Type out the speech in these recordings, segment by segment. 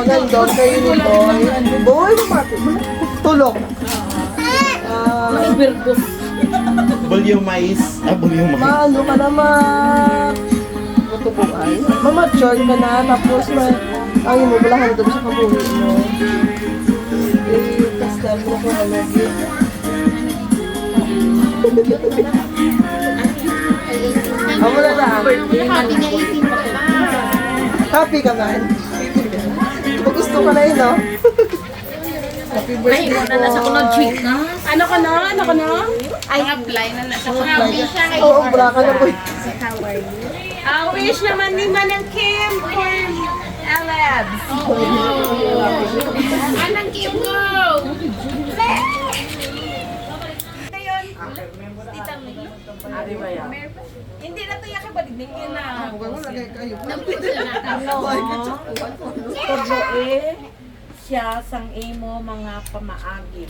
nandun kayo ni Boy. Boy, tulog. Virgus. Bulyumais. Bulyumais. Maano ka naman. Matubuan. Mamature ka na, tapos ang mo, wala ka na doon sa kabuhi mo. Tas dami na ko halagi. Amo na lang. Happy ka man. Gusto ka na yun, no? Happy Ay, birthday, wala na sa kunod tweet na. Ano ka na? Ano ka na? Ay, apply na na sa Oo, bra ka na po. Wish naman ni Manang Kim for Alabs. Anong Kim ko? Hindi na to yaka ba din na. Tudloe siya sang imo mga pamaagi.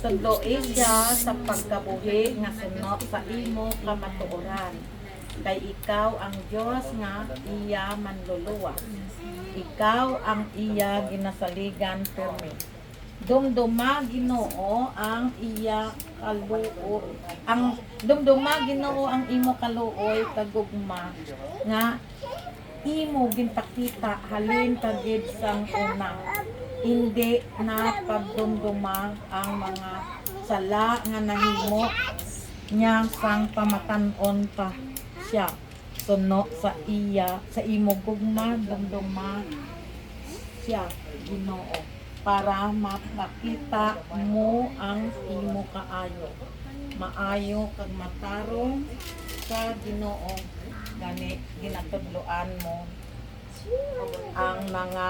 Tudloe siya sa pagkabuhi nga sunod sa imo kamatuoran. Kay ikaw ang Diyos nga iya manluluwa. Ikaw ang iya ginasaligan permi. Dumduma Ginoo ang iya kaluoy. Ang dumduma Ginoo ang imo kaluoy kagugma nga imo ginpakita halin kagid sang una. Hindi na pagdumduma ang mga sala nga nahimo niya sang pamatan-on pa siya. Suno sa iya sa imo gugma dumduma siya Ginoo para mapakita mo ang imo kaayo. Maayo kag matarong sa Ginoo gani ginatudloan mo ang mga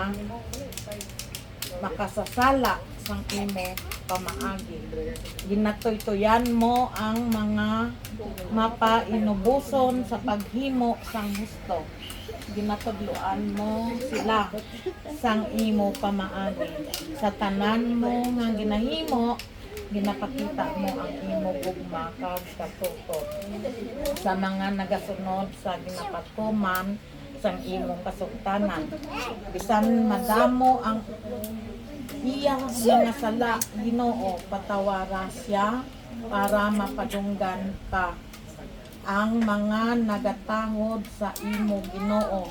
makasasala sang imo pamaagi. Ginatuytoyan mo ang mga mapainubuson sa paghimo sang gusto. Ginatudloan mo sila sang imo pamaagi. Sa tanan mo nga ginahimo, ginapakita mo ang imo gugma kag katutok. Sa mga nagasunod sa ginapatuman sang imong kasugtanan. Bisan madamo ang iya mga sala, Ginoo, patawara siya para mapadunggan ka. Ang mga nagatangod sa imo Ginoo,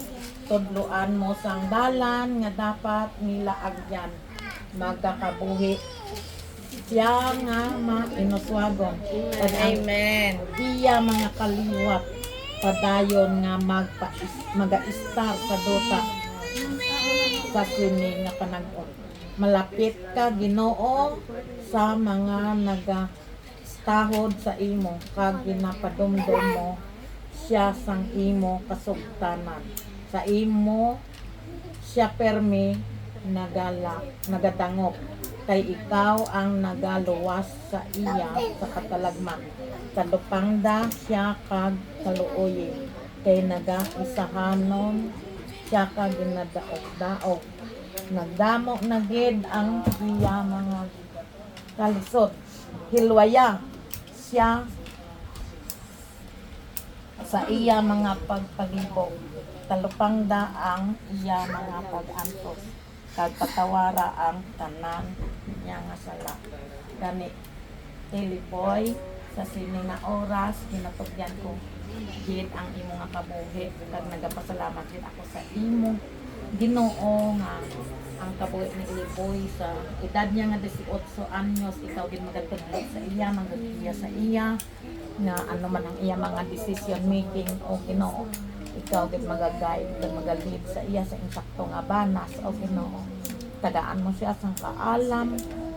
tudloan mo sang dalan nga dapat nila agyan magkakabuhi siya nga mainuswagon. Amen. Iya mga kaliwat padayon nga maga-star sa duta sa kini nga panag-on. Malapit ka Ginoo sa mga nagatahod sa imo kag ginapadumdum mo siya sang imo kasugtanan. Sa imo siya permi nagadangop kay ikaw ang nagaluwas sa iya sa katalagman. Kadupangda siya kag kaluoy kay nagaisahanon siya kag ginadaog-daog. Nagdamo na gid ang iya mga kalisod. Hilwaya siya sa iya mga pagpalibog. Talupangda ang iya mga pag-antos. Kag patawara ang tanan niya nga sala. Gani Boy sa sini nga oras ginatugyan ko gid ang imo nga kabuhi kag nagapasalamat gid ako sa imo Ginoo nga ang kabuhi ni Boy sa edad niya nga 18 anyos ikaw gid magatudlo sa iya magagiya sa iya nga ano man ang iya mga decision making o Ginoo ikaw gid magaguide kag magalid sa iya sa insakto nga banas o Ginoo tagaan mo siya sang kaalam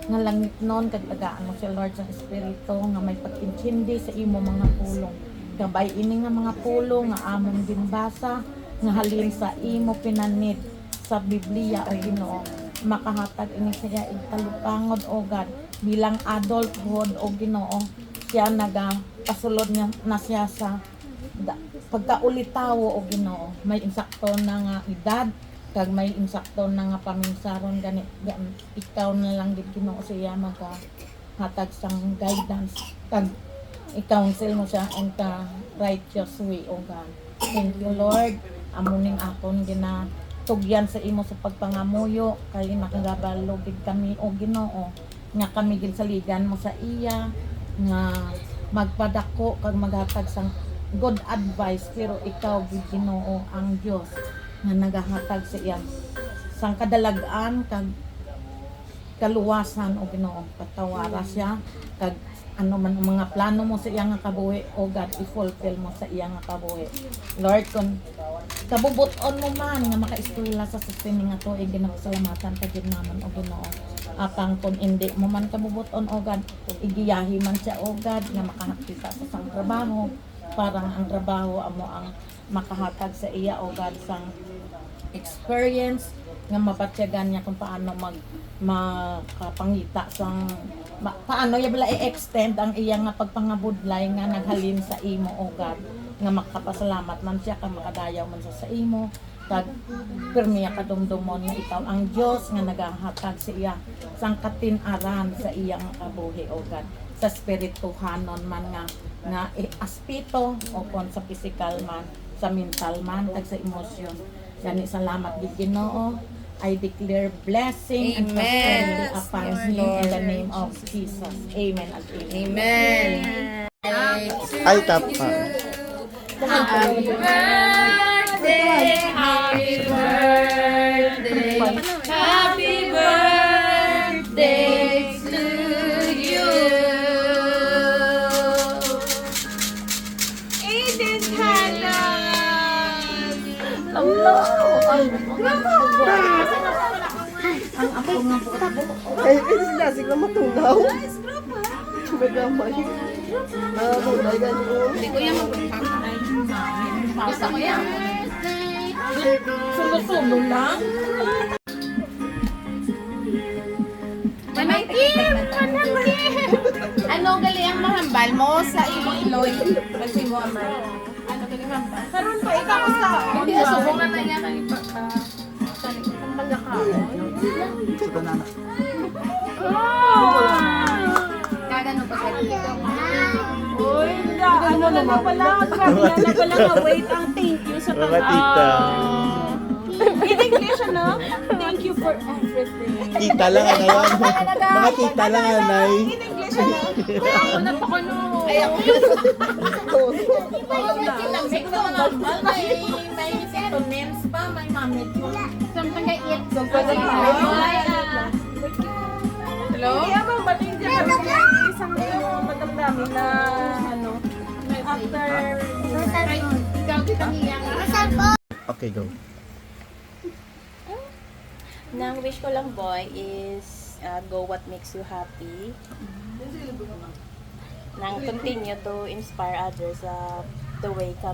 nga langit nun kag tagaan mo siya Lord sa espiritu nga may pagintindi sa imo mga pulong gabay ini nga mga pulong nga among ginbasa nga halin sa imo pinanid sa Biblia o Ginoo makahatag ini siya igtalupangod o God bilang adulthood o Ginoo siya nagapasulod niya na siya sa pagkaulitawo o Ginoo may insakto na nga edad kag may insakto na nga paminsaron gani ikaw na lang gid Ginoo siya maghatag sang guidance kag i-counsel mo siya in the righteous way o God. Thank you Lord amuning akon tugyan sa imo sa pagpangamuyo kay nakagabalugid kami o Ginoo nga kami gid saligan mo sa iya nga magpadako kag maghatag sang good advice pero ikaw gid Ginoo ang Dios nga nagahatag sa iya sang kadalagan kag kaluwasan o Ginoo patawara siya kag ano man ang mga plano mo sa iya nga kabuhi o God i-fulfill mo sa iya nga kabuhi Lord kung kabubuton mo man nga makaeskwela sa sustaining nga tuig ginapasalamatan ka gid namon o Ginoo apang kung hindi mo man kabubuton o God igiyahi man siya o God nga makakita sa sang trabaho parang ang trabaho amo ang makahatag sa iya o God sang experience nga mapatyagan niya kung paano makapangita sang paano ya bala i-extend ang iya nga pagpangabudlay nga naghalin sa imo o God nga makapasalamat man siya kag makadayaw man siya sa imo kag pirmiya kadumdumon nga ikaw ang Dios nga nagahatag sa iya sang katin-aran sa iya nga kabuhi o God sa spirituhanon man nga aspito o kon sa physical man sa mental man kag sa emosyon gani salamat gid Ginoo I declare blessing and prosperity upon him in the name of Jesus. Amen and amen. Ay, tapa. Happy birthday, happy birthday, happy birthday to you. Aiden Hannah! Ay, sila sigla matunaw. Magamay. Magamay ganun. Hindi ko yan magpapakay. Gusto ko yan. Sumusunod lang. Manang Kim! Manang Kim! Ano gali ang mahambal mo sa imong iloy? Kasi mo amay. Ano gali mahambal? Karoon pa ikaw sa... Hindi, subungan na niya kami pa. Kagano pa sa dito? Uy, ano na pala? Grabe na pala ka-wait ang thank you sa Mga tita. In English, ano? Thank you for everything. Kita lang, anay. Mga tita lang, anay. In English, ano? Ako na pa ko no. Ay, ako yun. May synonyms pa, may mamit mo. Something kay it. Hello? Kaya bang baling dyan isang madamdamin na ano, after... Ikaw kita niya. Okay, go. Nang wish ko lang boy is go what makes you happy. Nang continue to inspire others the way ka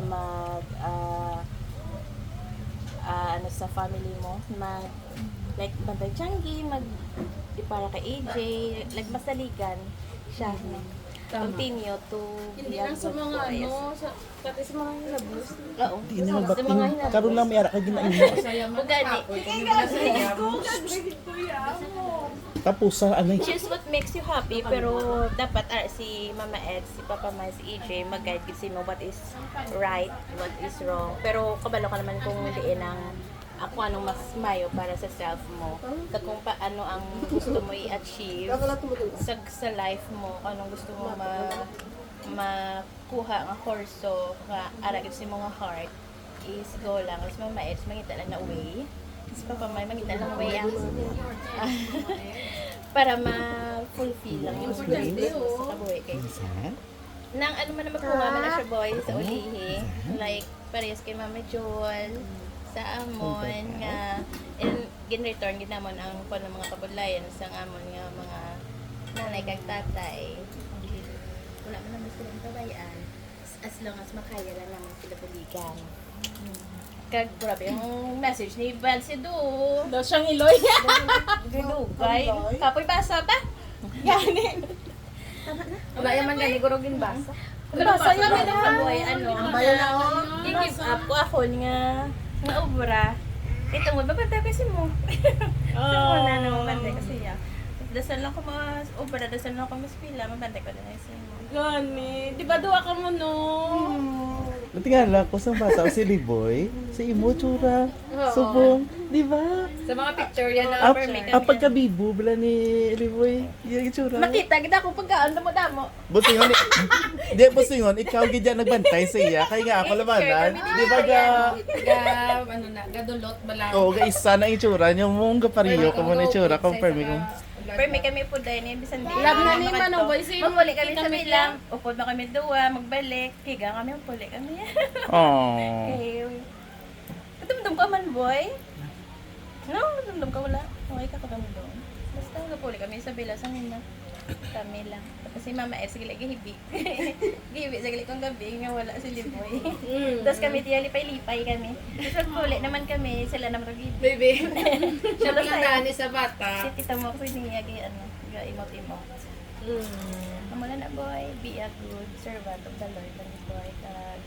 ano sa family mo like bantay Changi di para kay AJ like masaligan siya continue to Hindi lang sa mga ano, pati sa mga hilabos. oo Di na sa mga magbating. Karoon lang may ara ka ginain mo. Ugani. Tapos sa anay. Choose what makes you happy, pero dapat si Mama Ed, si Papa Mai, si EJ, mag-guide kung sino what is right, what is wrong. Pero kabalo ka naman kung diin ang ako anong mas mayo para sa self mo. Kung paano ang gusto mo i-achieve sa life mo, kung anong gusto mo makuha nga kurso, nga aragin sa mga heart, is go lang. Is Mama Ed, mangita lang na way. Si Papa Mai, mangita lang way ang para ma-fulfill lang yung gusto sa kabuhi kay nang ano man na magkuha man na siya boy sa ulihi like parehas kay Mama Joel sa amon nga gin-return gid namon ang kon mga kabudlayan sa amon nga mga nanay kag tatay wala man naman silang kabayan as long as makaya lang naman sila puligan kag grabe yung message ni Vancy do Daw siyang iloy. Gulugay. Kapoy basa ba? Gani. Wala yaman gani gurugin basa. Basa yun na ng kaboy. Ano? I-give up ko ako nga obra. Ito mo, babantay kasi mo. Sa na naman bantay kasi ya. Dasal lang ko mas obra, dasal lang ko mas pila, mabantay ko na kasi mo. Gani. Di ba duwa ka mo no? Tingnan lang ko sa bata si Liboy, si Imo tsura, subong. Di ba? Sa mga picture yan na Up, permit pagkabibo, bala ni Liboy. Yung itsura. Nakita kita ko pagkaan damo-damo. Busingon, di, busingon, ikaw gidya nagbantay sa iya. Kaya nga ako labanan. Di ba ga, Ano na, gadulot ba lang? oo, ga isa na itsura niyo mong kapariyo ko mo na itsura, compare me kung. Permit kami po dahil ni bisan di. Lab na ni Manong Boy, sino? Magpuli kami sa bilang. Upod na kami duwa, magbalik. Higa kami, magpuli kami. Oh. Okay. Katumdum ka man, boy? No, katumdum ka wala. Okay ka katumdum. Basta magpuli kami sa bilang sa nina. Kami lang. Tapos si Mama F, sige lagi hibi. Gihibi, sige kong gabi nga wala si Liboy. Tapos kami tiya lipay-lipay kami. Tapos magpuli naman kami, sila naman kagibi. Baby. Siya Solo lang sa'yo. daan sa bata. Si tita mo ko niya imot-imot. Amala na boy, be a good servant of the Lord and boy. Kag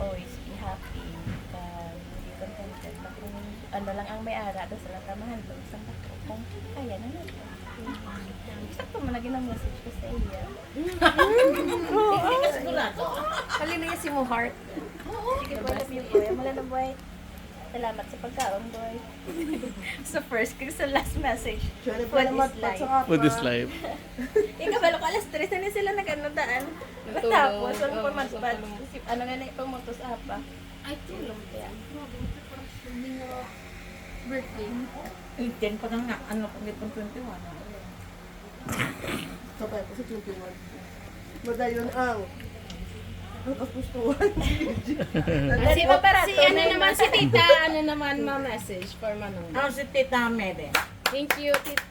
always be happy. Kag be contented. Na kung ano lang ang may ara, doon sila tamahan doon sa bako. Kung kaya na natin. Sakto mo naging ang message ko sa iya. Hindi ka sigurado. Halina niya si mo heart. Sige boy, love you boy. Amala na boy. Salamat sa pagkaon boy. Sa first kag sa last message. Sorry Food pa is naman life. With this life. Ikabalo ka alas 3 na sila nag-anodaan. Tapos, ano pa matbad? Ano nga na ipamutos apa? Ay, Tulong kaya. birthday. 18 pa na nga, ano, pag 21. Sabay ko sa 21. Madayon ang kapustuhan. Si Papa, si ano naman, si Tita, ano naman, ma-message for Manong. Ano si Tita Mede? Thank you, Tita.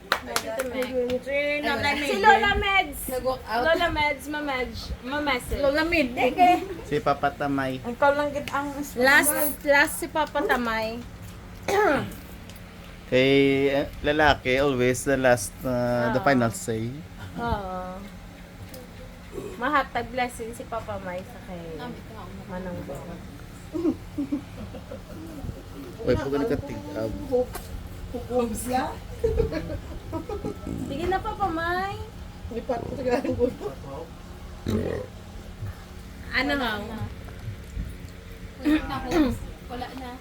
Si Lola Meds. Nag-walk out. Lola Meds, ma-message. Lola Mede, kay. Si Papa Tamay. Ikaw lang git ang Last si Papa Tamay. Kay lalaki, always the last, the final say. Oo. Mahatag blessing si Papa May sa kay Manong Boy. Uy, pag nagkatig-ab. Hukom siya. Sige na Papa May. Lipat ko sa galang gulo. Ano nga? Wala na.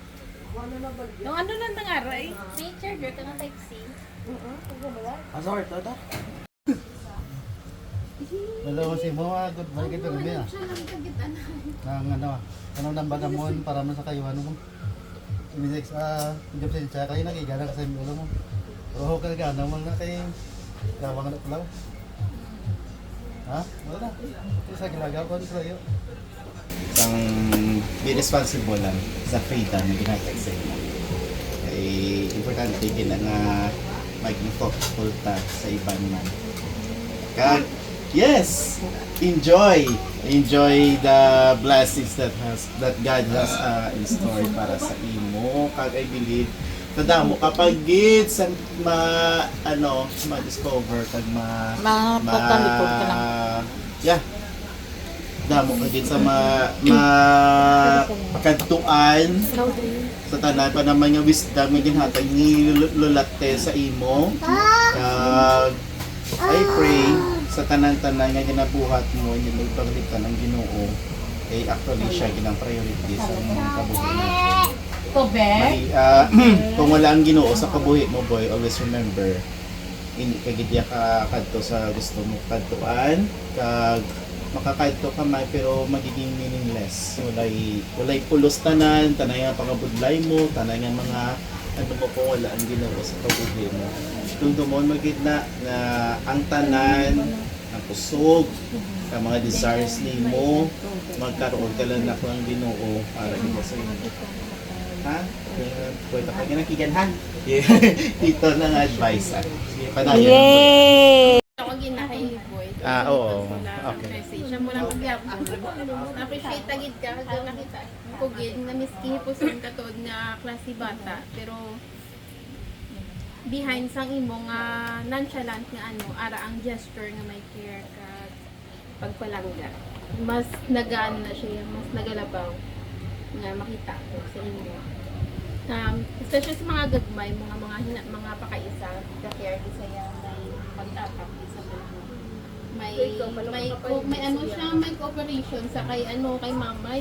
Yung ano na nangaray? May charger ka ng Type-C. Hello, si mo, good morning kita gabi ah. Nang ano, kanang nambadamon para man sa kayo ano mo. Iminex job sa siya kay nagigana sa ulo mo. Pero ka gana man na kay lawang na pulaw. Ha? Wala. Sa ginagawa ko sa iyo. Isang be responsible lang sa freedom na ginatag sa inyo. Kay importante gina nga maging thoughtful ta sa ibang man. Kag yes, enjoy the blessings that God has in store para sa imo. Kag I believe kadamo kapag gid sa ma-discover kag Mapagkalikod ka lang. yeah, damo ka gid sa makadtuan sa tanan pa naman nga wisdom nga ginhatag ni lulate sa imo. Kag I pray sa tanan-tanan nga ginabuhat mo yung magpaglitan ng Ginoo ay actually siya ginang priority sa mga kabuhi natin. Kung wala ang Ginoo sa kabuhi mo boy, always remember hindi ka gidya ka kadto sa gusto mo kadtuan kag makakadto ka man pero magiging meaningless. Walay pulos tanan nga pangabudlay mo, tanay nga mga ano mo kung wala ang Ginoo sa kabuhi mo. Kung dumon magigna na ang tanan ang kusog ang mga desires nimo magkaroon ka lang na ang Ginoo para gid sa inyo. Ha? Pwede ka ginakiganhan. Ito na nga advice. Sige, padayon. Ako ginakay Boy. Oo. Okay. Message. Siya mo lang magyapon. Appreciate tagid ka. Kaya nakita ko gid na miski po sa katod nga klase bata. Pero behind sang imo nga nonchalant nga ara ang gesture nga may care ka pagpalangga. Mas nagaan na siya, mas nagalabaw nga makita ko sa inyo. Especially sa mga gagmay, mga pakaisa, ka-care sa iya may pagtapak sa buhay. May ano siya, may cooperation sa kay kay mama.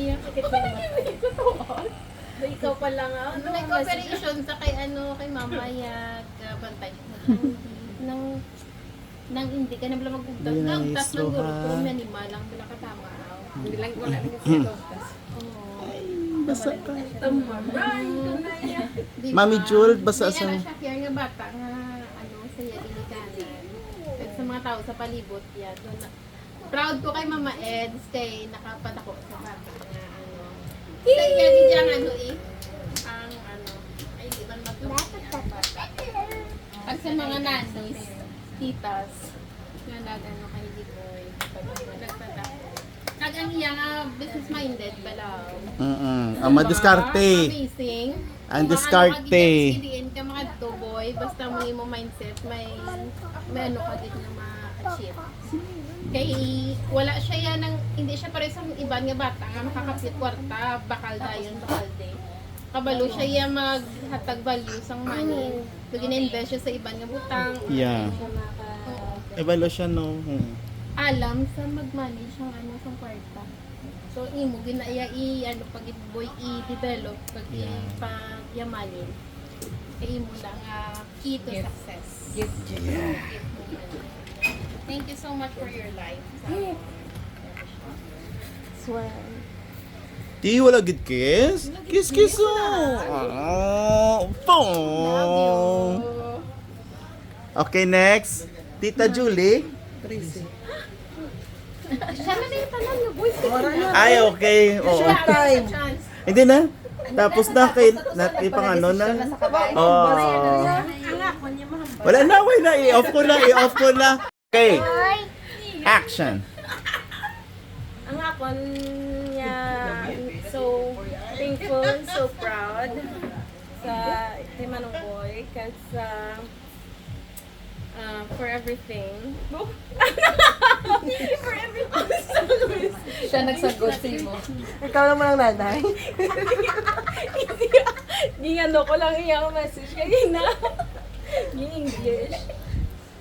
ikaw pa lang ano. May cooperation sa kay kay Mama Yag, bantay nang hindi ka na bala magugtas. Hindi na Nagtas ng guro iso, ko, ha? minima lang bala katama. Hindi lang wala rin kasi logtas. Basa ka. Tamaran ko na yan. Di Mami ba? Jewel, basa May sa... siya nga bata nga saya ginikanan. At sa mga tao sa palibot yan. Doon proud ko kay Mama Eds kay nakapadako sa bata nga Sa iya di dyan ang ay di ba bata. At sa mga nanis, titas, nga nag kay Gigoy, nagpadako. Ang iya nga business-minded bala. Ang madiskarte. Amazing. Ang diskarte. Hindi ka makatuboy, basta mo mindset, may ka din na ma-achieve. Kay wala siya yan hindi siya pares sa iban nga bata nga makakapit kwarta, bakal dayon, bakal day. Kabalo siya yan maghatag value sang money. So gina-invest siya sa iban nga butang. Yeah. Ebalo siya, no? Alam sa mag-manage ang sa kwarta. So imo ginaya pag boy i-develop pag pagyamanin. Kay imo lang key to success. Gift. Thank you so much for your life. Swear. Di wala gid kiss? Kiss oh. Okay, next. Tita Julie. Siya na yung tanan niyo, boy. Ay, okay. Oo. Time. Chance. Hindi na. Tapos na kay ipang ano na. Oh. Wala na, wait na. I-off ko na. Okay. Action. Ang akon niya, so thankful, so proud sa Team Manong Boy kasi for everything. For everything. Siya nagsagot sa mo. Ikaw naman ang nanay. Gingano ko lang iyang message kanina. Yung English.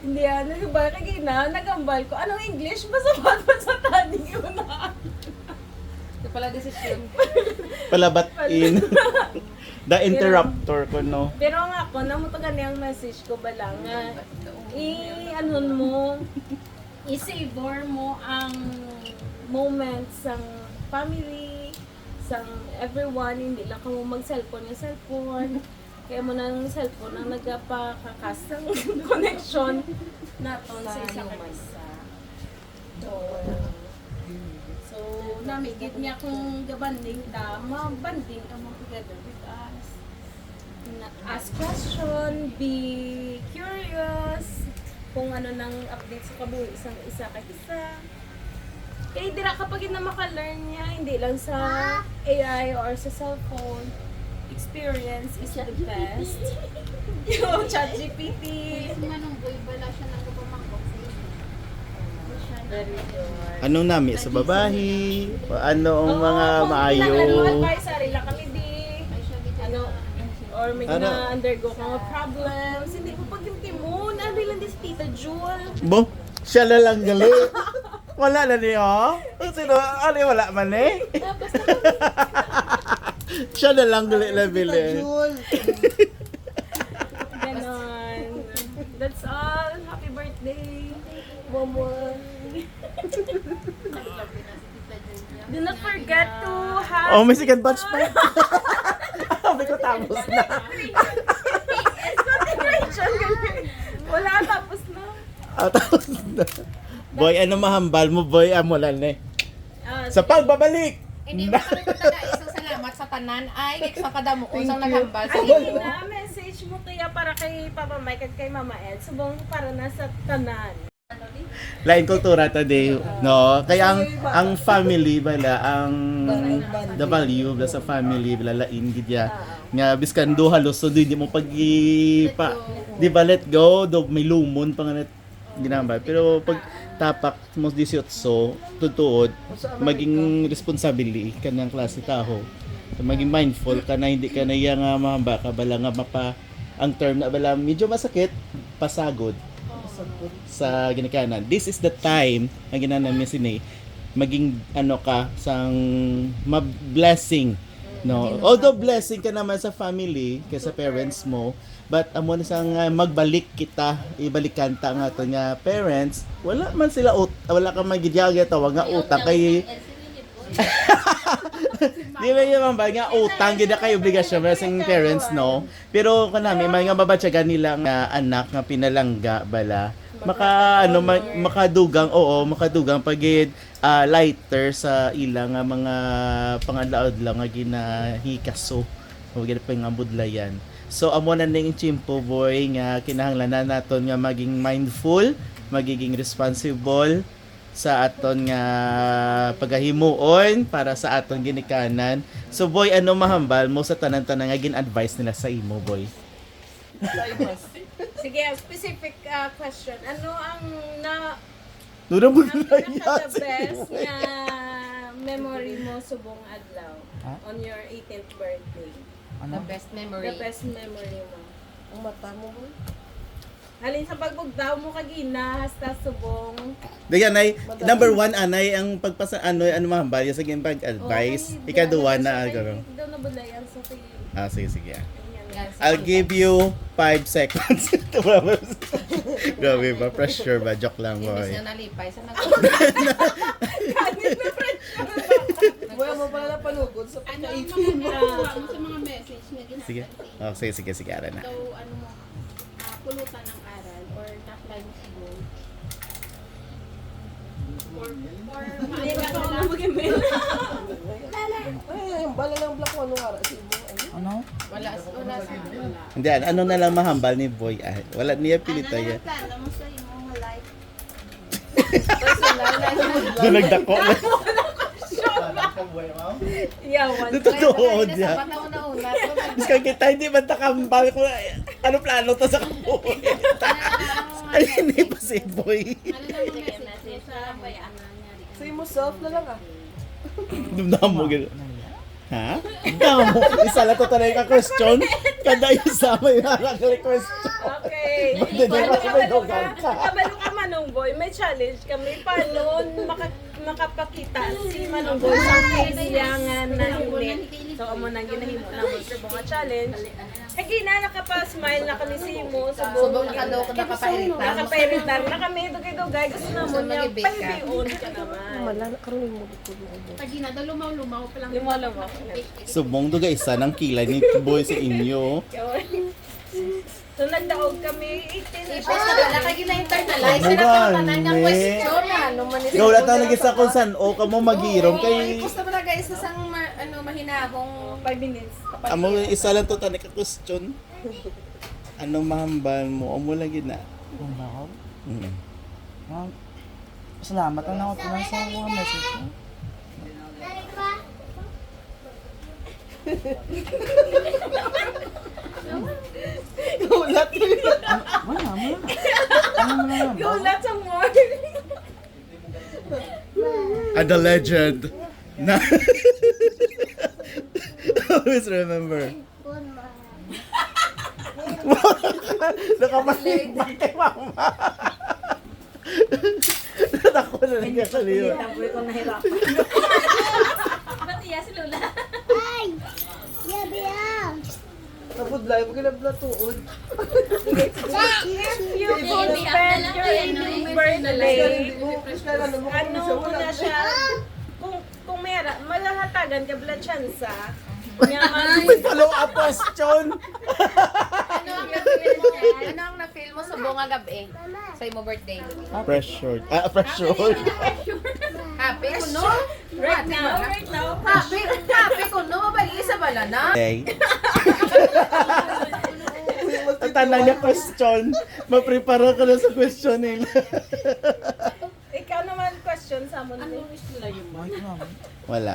Hindi ba kagina, nagambal ko. Anong English? Basta sa tani ko na. Ito pala desisyon. Palabat in. The interruptor ko, no? Pero nga ako, namutugan niyang message ko ba lang nga, i-savor mo ang moments ng family, sang everyone, hindi lang ka mo mag-cellphone yung cellphone. Kaya mo ng cellphone ang nagpakakas ng connection naton sa isang isa. So, namigit niya kung gabanding tama, banding ka mo together with us. Ask question, be curious, kung ano nang update sa kabuhi isang isa kay isa. Kaya dira kapag na maka-learn niya, hindi lang sa AI or sa cellphone, experience is the best. Yo, ChatGPT. Si Manong Boy, bala siya nang kapamangkok sa iyo. Very good. Anong nami sa babahi? Ano ang mga maayo? Ano advisory lang kami di. Ay siya gid Ano, or may Ano? na-undergo ka mga problems. Hindi mo pagtimtimon. Ano lang di si Tita Jewel. Bo, siya na lang gali. Wala na niyo. Sino? Ano wala man eh? Siya na lang gali na bili. Ganon. That's all. Happy birthday. Momo. Do not forget to have Oh, may second batch pa. Sabi ko tapos na. celebration. Wala, tapos na. Tapos na. Boy, ano mahambal mo, boy? Amulan eh. Sa pagbabalik! Hindi mo kami talaga isang salamat sa tanan ay sa kadamo ko isang naghambal sa Ay, iyo. na, message mo kaya para kay Papa Mike at kay Mama Ed. Subong para nasa tanan. Lain kultura today, no? Kaya ang family bala, ang the value bala sa family bala lain gid ya. Nga biskan do halos so di mo pag di ba let go do may lumon pa nga ginamba. Pero pag tapak mo 18 tutuod maging responsibility kanang klase taho. So, maging mindful ka na hindi ka na iya nga mahamba ka bala nga mapa ang term na bala medyo masakit pasagod sa ginikanan. This is the time ang ginanamin sini maging ano ka sang blessing No, although blessing ka naman sa family, kay sa parents mo, but amo na sang magbalik kita, ibalikan ta nga to nga parents, wala man sila wala ka magidyag tawag nga utang kay di ba yung mga nga utang gid kay obligasyon sa parents no. Pero kanami may nga babatyagan nila nga anak nga pinalangga bala makadugang pagid lighter sa ilang nga mga pangalaod lang nga ginahikaso o gid pa nga budlayan. So amo na ning chimpo boy nga kinahanglanan naton nga maging mindful, magiging responsible sa aton nga pagahimuon para sa aton ginikanan. So boy, ano mahambal mo sa tanan-tanan nga gin-advise nila sa imo boy? Sige, specific question. Ano ang Nura mo ang na pinaka the best na memory mo subong adlaw on your 18th birthday? The best memory. The best memory mo. Ang mata mo boy. Halin sa pagbugdaw mo kagina hasta subong. Dayan ay number 1 anay ang pagpasa ano mahambal sa gin pag-advise. Ikaduwa na garo. Daw na bulayan sa tingin. Sige. Yan, I'll give you 5 seconds. Grabe ba? Pressure ba? Joke lang boy. Imbis na nalipay sa Boy, mo pala na panugod sa Ano ang pagkaipin mo. mga sa mga message na ginagawa? Sige. Sige, ara na. So, ano mo, pulutan ng aral or top-line mo sa goal. Or Hindi ka na mag-email. Ay, yung bala ng black mo, anong ara si mo? Ano? wala sa Hindi, ano na lang mahambal ni boy. Wala niya pilita yan. plano mo sa imong life? Doon nagdako na. Yawan. Totoo niya. Sa panahon na una. Bis ka kita, hindi man takambal ko. Ano plano to sa kabuhay? Ay, hindi pa si boy. ano lang ang message sa bayaan na nangyari? Say mo self na lang ah. Dumdam mo gano'n. Ha? Dumdam mo. Isa lang to talaga ka question. Kada isa may nakakali question. Okay. Hindi na kasi may dogan ka. Kabalo ka Manong Boy, may challenge kami. Paano makapakita si Manong Boy sa kailangan na ulit. So, amo nang ginahimo na mo sa mga challenge. Eh, gina, nakapa-smile na kami si Imo. Subong nakapairitan. Nakapairitan na kami. Dugay-dugay. Gusto na mo niya. Mag-ibig ka. Pahiliun ka naman. Mala, karoon mo dito. Pagina, daw lumaw-lumaw pa lang. Lumaw-lumaw. Subong do isa ng kilay ni boy sa inyo. So, nagdaog kami 18 Ipos na wala ka gina-internalize. Ano Sila ba, pa naman ng ne? question. Ano man ito? Ikaw wala talaga sa kung saan o kamo magirom kay Ipos na ba guys sa sang mahinahong 5 minutes. amo isa lang to tanik ka question. Anong mahambal mo? O mo lang gina. Kung ako? Mm. Salamat ang ako sa mga message mo. Ulat. Wala. Ano mo na Go, lots of more. The legend. Na always remember. Nakabalik ba kay mama? Ako na lang sa liyo. Tapoy ko nahirap. Ba't iya si Lola? Nabudlay mo kinabla tuod. You could spend your birthday. Ano muna siya? Kung mera, malahatagan ka bla tsansa. May follow-up question. Ano ang na-feel mo sa bunga gabi? Sa imo birthday? Pressured. Pressured. Happy ko no? Right now. Happy ko no? Mabali sa balana. Okay. Ang tanong niya question. Maprepara ka na sa question nila. Ikaw naman question sa mo. Wala.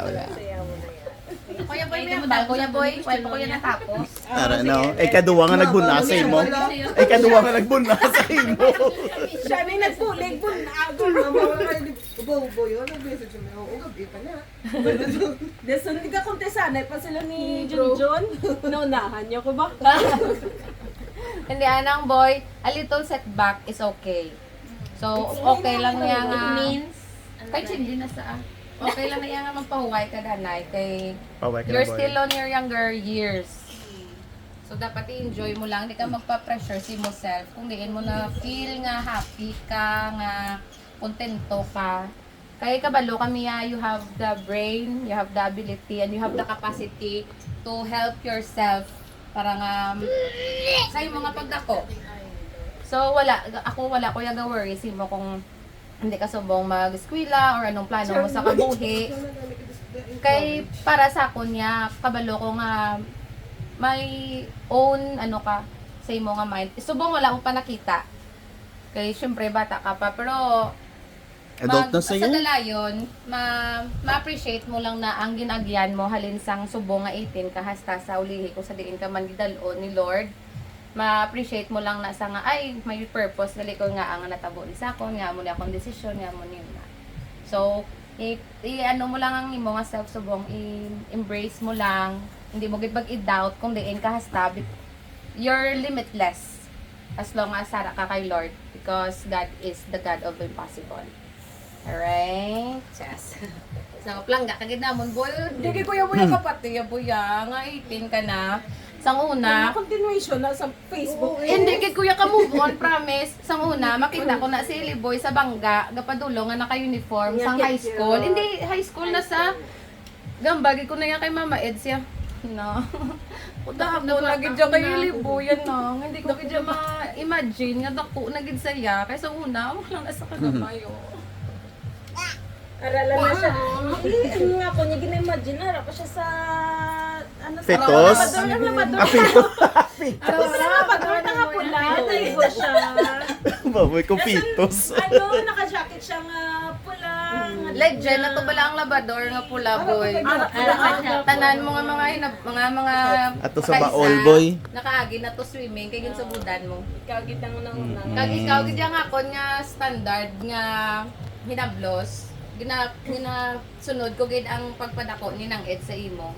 Kuya Boy, may ambal. Kuya Boy, why pa kuya natapos? Tara no. Ikaduwa nga nagbunasay mo. Ikaduwa nga nagbunasay mo. Siya may nagpulig po na ako. Ubo yun. Nag-message mo. Oo, gabi pa na. Deso, hindi ka kontesanay pa sila ni Junjun. Naunahan niyo ko ba? Hindi, anang boy, a little setback is okay. So, okay lang niya nga. Means, kahit hindi na sa Okay lang na yan nga magpahuway ka danay kay Paway ka na, you're boy. still on your younger years. So dapat i-enjoy mo lang, hindi ka magpa-pressure si mo self. Kung diin mo na feel nga happy ka, nga kontento ka. Kaya kabalo kami you have the brain, you have the ability, and you have the capacity to help yourself para nga sa imo nga pagdako. So wala ko yaga worry mo kung hindi ka subong mag-eskwela or anong plano mo sa kabuhi. Kay para sa akon niya kabalo ko nga may own ano ka sa imo nga mind. Subong wala mo pa nakita. Kay syempre bata ka pa pero Adult na sa'yo? Sa dalayon, ma-appreciate mo lang na ang ginagyan mo halin sang subong nga 18 ka hasta sa ulihi ko sa diin ka man gidalon ni Lord. Ma-appreciate mo lang na sa nga ay may purpose dali ko nga ang natabo ni sakon nga mo ni akong desisyon nga mo ni na. So, ano mo lang ang imo nga self subong i-embrace mo lang. Hindi mo gid i-doubt kung diin ka hasta. You're limitless as long as sara ka kay Lord because God is the God of the impossible. Alright? Yes. So, plangga ka gid namon boy. Digi kuya buya kapati ya buya nga 18 ka na. Sang una, Continuation na sa Facebook. hindi gid kuya ka move on, promise. Sang una, makita ko na si Liboy sa bangga, gapadulo nga naka-uniform sang high school. Hindi high school na sa gambagi ko na yan kay Mama Ed siya. No. Puta ako na gid kay Liboy yan no. Hindi ko gid ma-imagine nga dako na gid saya kay sa una, mo lang asa ka gamayo. Arala na siya. Ano nga po niya gina-imagine, ara pa siya sa ano sa Fetus? labador. Labador na nga pula, taigo siya. Baboy ko pitos. Ano, naka-jacket siya nga pula. Legend na to bala ang labador nga pula boy. Tanan mo nga mga Ato sa pakaisa, baol, boy. Nakaagi na to swimming kay gin sa budan mo. Kagit ang unang-unang. Kag ikaw gid nga kon nga standard nga hinablos. Sunod ko gid ang pagpadako ni nang Ed sa imo.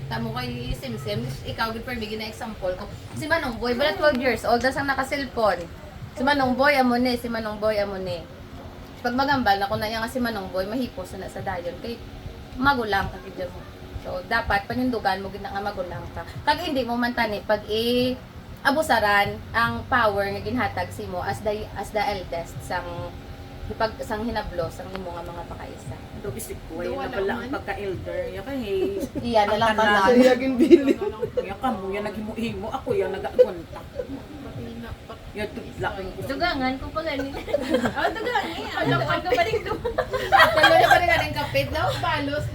Tamo kay simsim ikaw gid permi gina example ko. Si Manong Boy bala 12 years old dasang naka-cellphone. Si Manong Boy amo ni, si Manong Boy amo ni. Pag magambal ako na nga si Manong Boy mahipos na sa dayon kay magulang ka gid mo. So dapat panindugan mo gid nga magulang ka. Kag hindi mo man tani pag abusaran ang power nga ginhatag si mo as the eldest sang hinablos ang imo nga mga pakaisa. Isip ko, ayun na pala ang pagka-elder. Yan kay Iya na lang Ang tanan. tanan. Yagin bili. Yan ka mo, yan naghimu-himo. Ako yan nag-contact. Yan tudlakin ko. Dugangan ko pa ganun. Oh, dagan eh. Alam ka ba rin doon? Kalo na pa rin natin kapit daw. Balos.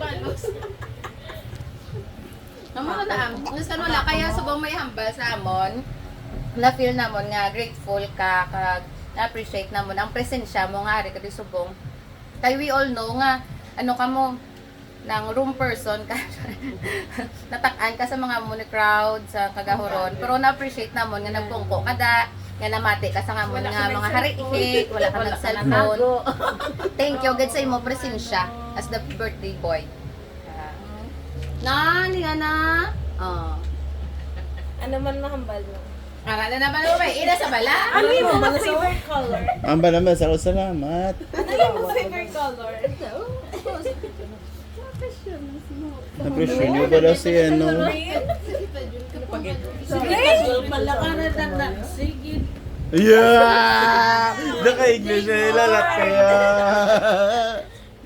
Amo na ang. Gusto wala kaya subong may hambal sa amon. Na feel namon nga grateful ka kag na-appreciate namon ang presensya mo nga ari kadi subong. Kay we all know nga ano ka mo ng room person ka. Natak-an ka sa mga muni crowd sa kagahuron. Pero na-appreciate namon nga nagpungko kada nga namati ka sa nga mo nga mga harihi, wala ka nag-cellphone. Thank you gid sa imo presensya as the birthday boy. Niya na. Oh. Ano man mahambal mo? Ara na naman mo ina sa bala. Ano yung mga favorite color? Ang ba naman, salamat. Ano yung mga favorite color? Appreciate nyo ba daw si ano? Malakaran na. Sige. Yeah! Naka-English na nilalat kaya.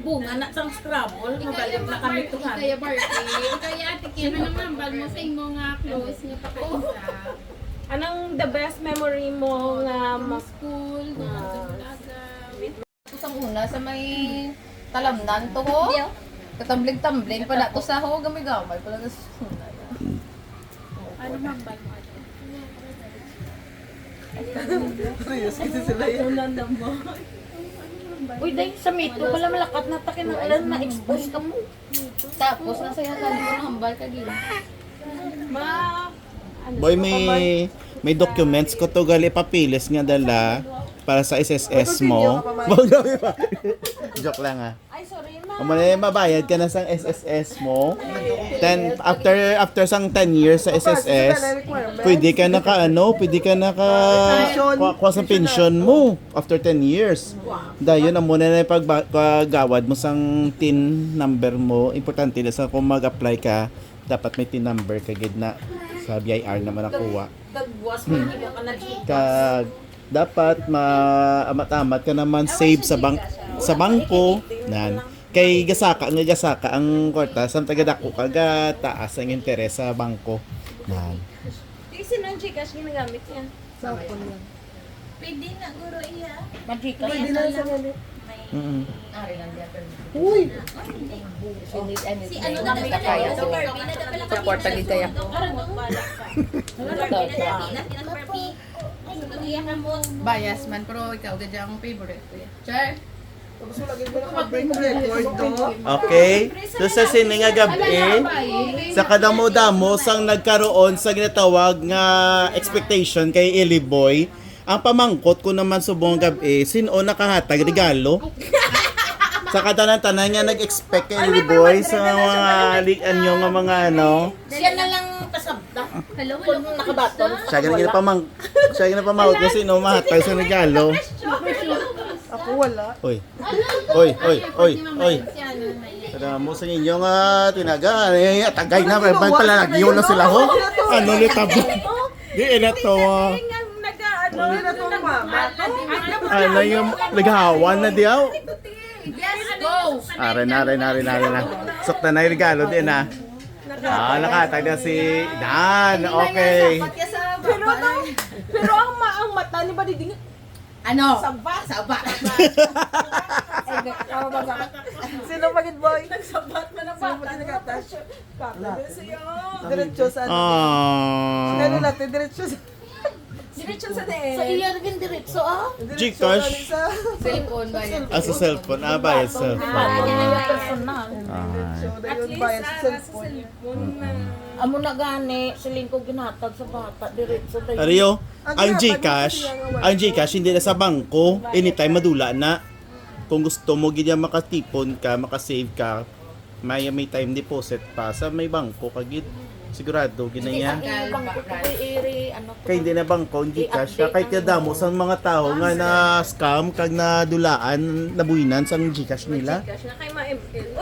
Bunga na sang Scrabble. Magalit na kami tuhan. Kaya birthday. Kaya ate Kim, ano hambal mo sa imo nga close nga pakaisa? Anong the best memory mo nga School, Sa una sa may talamnan to ko. Katambling-tambling pala to sa ho gamay-gamay pala sa una. ano hambal mo? Uy, dahil sa mito, wala malakat na takin ng alam na expose ka mo. Tapos nasa yan lang ko hambal ka gila. Boy, may documents ko to gali papilis nga dala para sa SSS mo. Wag na ba? Joke lang ah. Ay, sorry ma. Mabayad ka na sa SSS mo. After sang 10 years sa SSS, pwede ka pwede ka kuha sa pension mo after 10 years. Dayon amo na na paggawad mo sang TIN number mo. Importante na sa kung mag-apply ka, dapat may TIN number ka gid na sa BIR naman nakuha. Kag dapat matamat ka naman save sa bangko nan. Kay gasaka ang kwarta sa tagadako kaga taas ang interes sa bangko. Nan. Kasi nang Gcash ginagamit niya. Cellphone lang. Pwede na guro iya. Magikas. Pwede na sa galit. Mm. Uy! Si ano na kaya sa Barbie na pala ka. Support tagid kaya. Bias man, pero ikaw gadya ang favorite ko. Char? Gusto lagi mo naka-break record do. Okay? So sa sini nga gabi, sa kadamo-damo sang nagkaroon sa ginatawag nga expectation kay Eli Boy, ang pamangkot ko naman subong gabi, sino nakahatag regalo? Sa katanan-tanan nga nag-expect kay Eli Boy sa mga likan nyo nga mga Siya na lang kasabda. Hello, Kung nakabaton. siya gina pamangkot ko sino mahatag sa regalo. Ako wala. Oy. Kada mo sa inyo nga tinaga, tagay na, palalagyo na sila ho. Ano ni tabo? Di na to. Ano na itong mama? Ano yung naghahawan na diyaw? Yes, go! Are na. Sukta na yung regalo din na. Nakatag na si Dan. Okay. Pero ang mata ni ba diding Ano? sabat. Sabat. Sino magid boy? Nagsabat man ang Sino magid nagatash? Diretso sa ano? Ah. Kaya natin diretso sa Diretso sa DL. Sa iya rin diretso diretso Gcash. sa Cellphone ba yan? Sa cellphone. Bayad cellphone. personal. diretso Ah. dayon bayad sa cellphone. Amo na gani, siling ko ginhatag sa bata diretso dayon. Ariyo, ang Gcash hindi na sa bangko. Anytime madula na. Kung gusto mo ganyan makatipon ka, makasave ka, may time deposit pa sa may bangko kagid. Sigurado ginaya. Kay hindi na bangko, hindi cash. Kahit kadamo sa mga tao nga na scam kag na dulaan, nabuinan sa Gcash nila. Gcash na kay ma-ML.